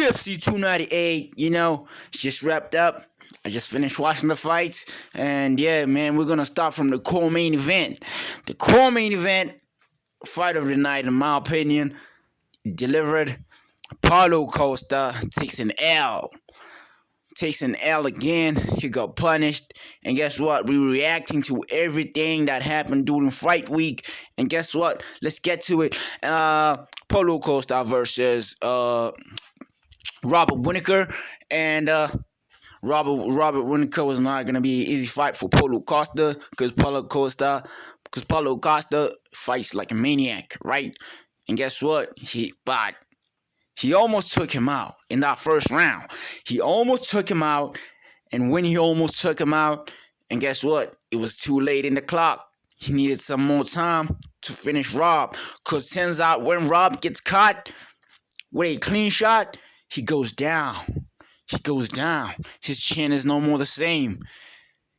UFC 298, just wrapped up. I just finished watching the fights. And yeah, man, we're going to start from the core main event. The core main event, fight of the night, in my opinion, delivered. Paulo Costa takes an L. Takes an L again. He got punished. And guess what? We were reacting to everything that happened during fight week. And guess what? Let's get to it. Paulo Costa versus Robert Whittaker. And Robert Whittaker was not going to be an easy fight for Paulo Costa. Because Paulo Costa fights like a maniac, right? And guess what? He almost took him out in that first round. He almost took him out. And when he almost took him out, and guess what? It was too late in the clock. He needed some more time to finish Rob. Because turns out when Rob gets caught with a clean shot, he goes down. He goes down. His chin is no more the same.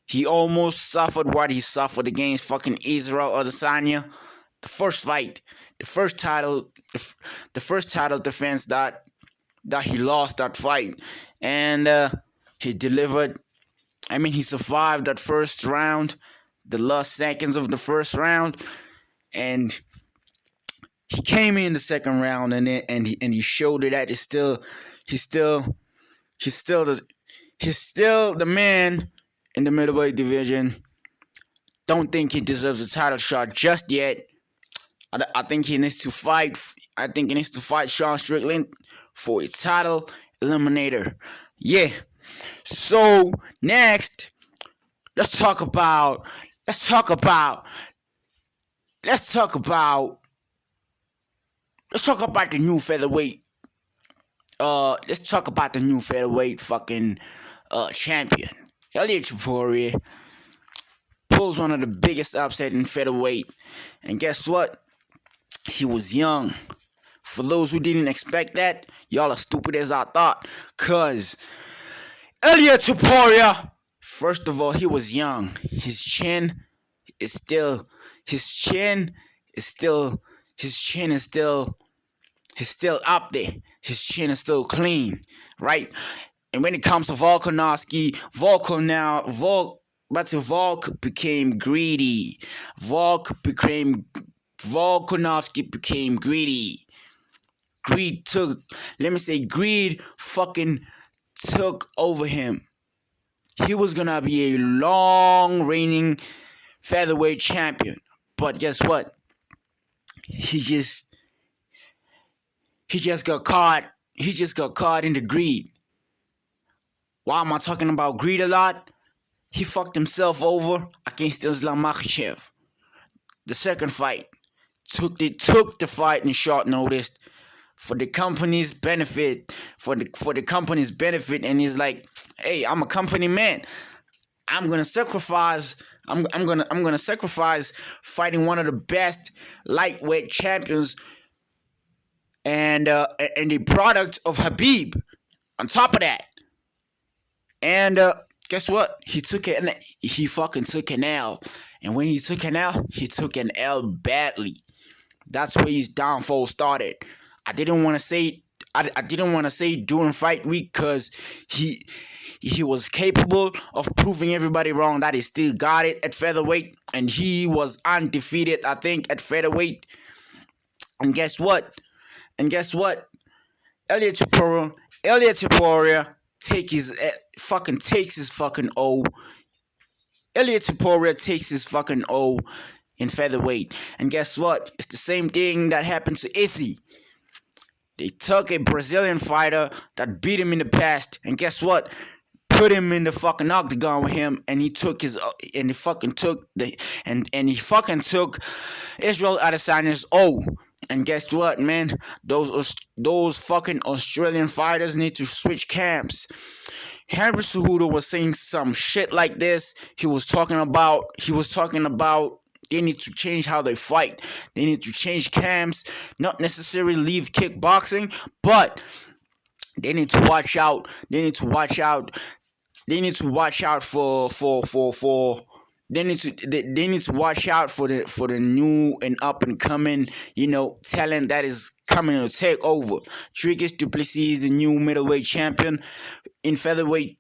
He almost suffered what he suffered against fucking Israel Adesanya. The first fight, the first title defense that he lost that fight, and he delivered. I mean, he survived that first round, the last seconds of the first round, and he came in the second round, and he showed it that he's still the man in the middleweight division. Don't think he deserves a title shot just yet. I think he needs to fight. I think he needs to fight Sean Strickland for a title eliminator. Yeah. So next, let's talk about the new featherweight. Let's talk about the new featherweight fucking champion. Elliot Topuria pulls one of the biggest upset in featherweight, and guess what? He was young. For those who didn't expect that, y'all are stupid as I thought. Cause Elliot Topuria, first of all, he was young. His chin is still up there. His chin is still clean, right? And when it comes to Volkanovski, Volk became greedy. Volkanovski became greedy. Greed fucking took over him. He was gonna be a long reigning featherweight champion. But guess what? He just got caught. He just got caught in the greed. Why am I talking about greed a lot? He fucked himself over against Islam Makhachev. The second fight. Took the fight in short notice for the company's benefit. And he's like, hey, I'm a company man. I'm gonna sacrifice. I'm gonna sacrifice fighting one of the best lightweight champions and the product of Habib. On top of that, and guess what? He fucking took an L. And when he took an L, he took an L badly. That's where his downfall started. I didn't want to say during fight week because he was capable of proving everybody wrong that he still got it at featherweight, and he was undefeated, I think, at featherweight. And guess what? Elliot Topuria takes his fucking O. Elliot Topuria takes his fucking O in featherweight. And guess what? It's the same thing that happened to Izzy. They took a Brazilian fighter that beat him in the past, and guess what? Put him in the fucking octagon with him, and he took Israel Adesanya's O. And guess what, man? Those fucking Australian fighters need to switch camps. Henry Cejudo was saying some shit like this. He was talking about they need to change how they fight. They need to change camps, not necessarily leave kickboxing, but they need to watch out. They need to watch out for they need to watch out for the new and up and coming talent that is coming to take over. Dricus Du Plessis is the new middleweight champion. In featherweight,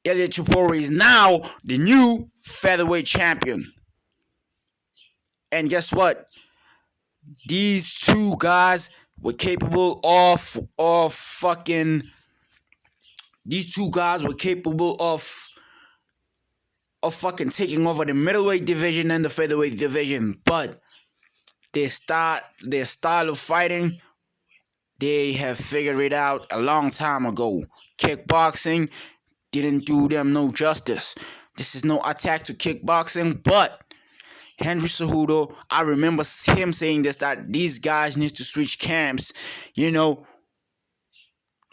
Ilia Topuria is now the new featherweight champion. And guess what? These two guys were capable of fucking. These two guys were capable of fucking taking over the middleweight division and the featherweight division, but their style of fighting, they have figured it out a long time ago. Kickboxing didn't do them no justice. This is no attack to kickboxing, but Henry Cejudo, I remember him saying this, that these guys need to switch camps.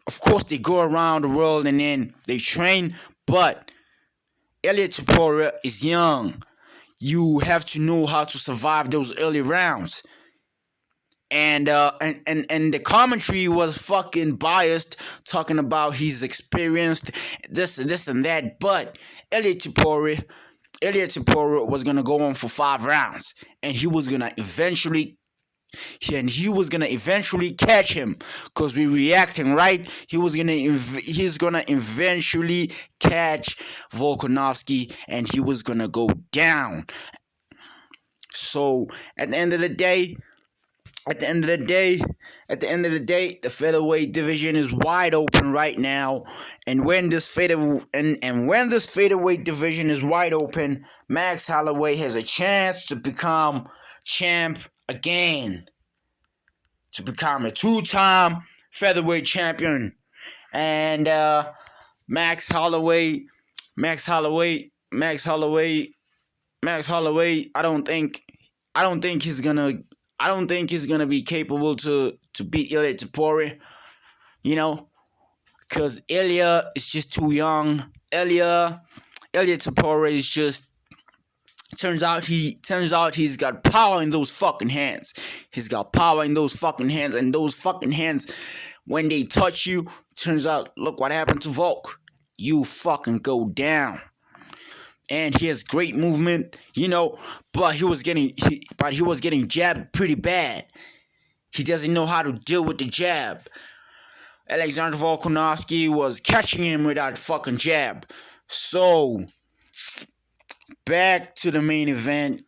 Of course, they go around the world and then they train, but Ilia Topuria is young. You have to know how to survive those early rounds. And the commentary was fucking biased, talking about he's experienced, this and that. But Ilia Topuria was gonna go on for 5 rounds, and he was gonna eventually catch him, because we're reacting, right? He's gonna eventually catch Volkanovski, and he was gonna go down. So at the end of the day, the featherweight division is wide open right now. And when this featherweight division is wide open, Max Holloway has a chance to become champ again, to become a 2-time featherweight champion. And Max Holloway, I don't think he's gonna be capable to beat Ilia Topuria, because Ilia is just too young. Ilia Topuria is just, turns out he's got power in those fucking hands. He's got power in those fucking hands, and those fucking hands, when they touch you, turns out, look what happened to Volk. You fucking go down. And he has great movement, but he was getting jabbed pretty bad. He doesn't know how to deal with the jab. Alexander Volkanovski was catching him with that fucking jab. So back to the main event.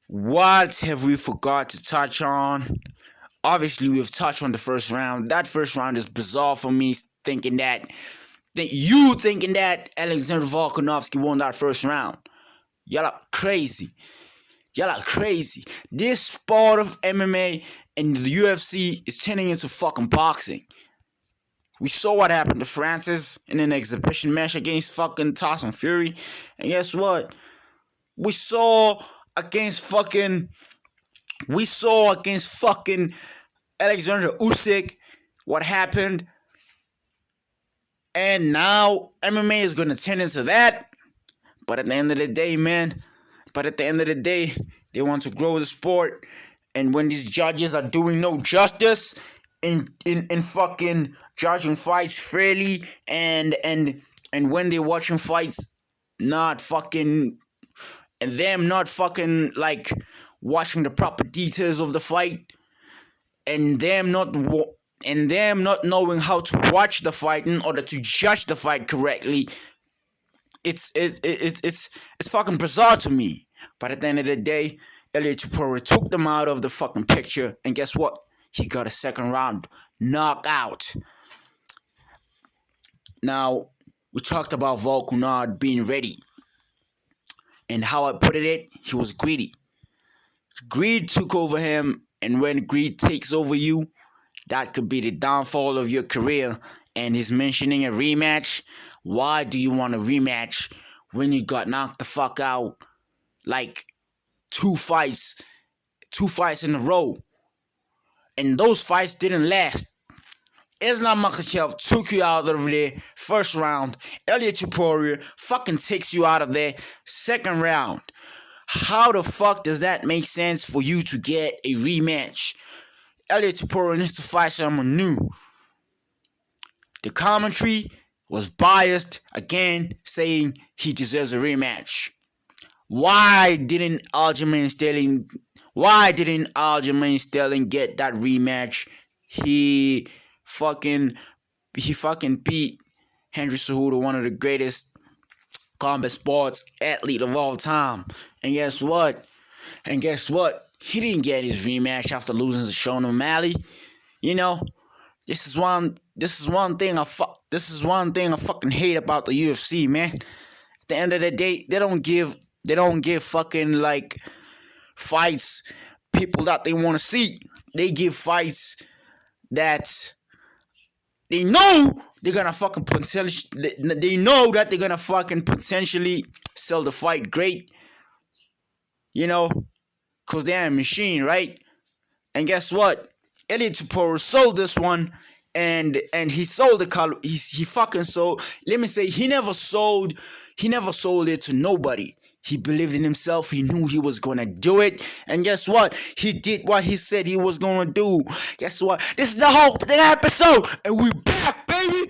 What have we forgot to touch on? Obviously, we've touched on the first round. That first round is bizarre for me, thinking that Alexander Volkanovski won that first round. Y'all are crazy. This sport of MMA and the UFC is turning into fucking boxing. We saw what happened to Francis in an exhibition match against fucking Tyson Fury. And guess what? We saw against fucking Alexander Usyk what happened. And now MMA is going to turn into that. But at the end of the day, they want to grow the sport. And when these judges are doing no justice in fucking judging fights fairly, and when they're watching fights not fucking like watching the proper details of the fight, and them not knowing how to watch the fight in order to judge the fight correctly, it's fucking bizarre to me. But at the end of the day, Ilia Topuria took them out of the fucking picture, and guess what? He got a second round knockout. Now, we talked about Volk not being ready, and how I put it, he was greedy. Greed took over him, and when greed takes over you, that could be the downfall of your career. And he's mentioning a rematch. Why do you want a rematch when you got knocked the fuck out like two fights in a row? And those fights didn't last. Islam Makhachev took you out of there first round. Ilia Topuria fucking takes you out of there second round. How the fuck does that make sense for you to get a rematch? Ilia Topuria needs to fight someone new. The commentary was biased again, saying he deserves a rematch. Why didn't Aljamain Sterling get that rematch? He fucking beat Henry Cejudo, one of the greatest combat sports athlete of all time. And guess what? He didn't get his rematch after losing to Sean O'Malley. You know, this is one thing I fucking hate about the UFC, man. At the end of the day, they don't give fucking like fights people that they want to see. They give fights that they know they're gonna fucking potentially. They know that they're gonna fucking potentially sell the fight great. You know, cause they're a machine, right? And guess what? Elliot Tuporo sold this one, and he sold the color. He fucking sold. Let me say, he never sold it to nobody. He believed in himself. He knew he was gonna do it, and guess what? He did what he said he was gonna do. Guess what? This is the whole episode, and we back, baby.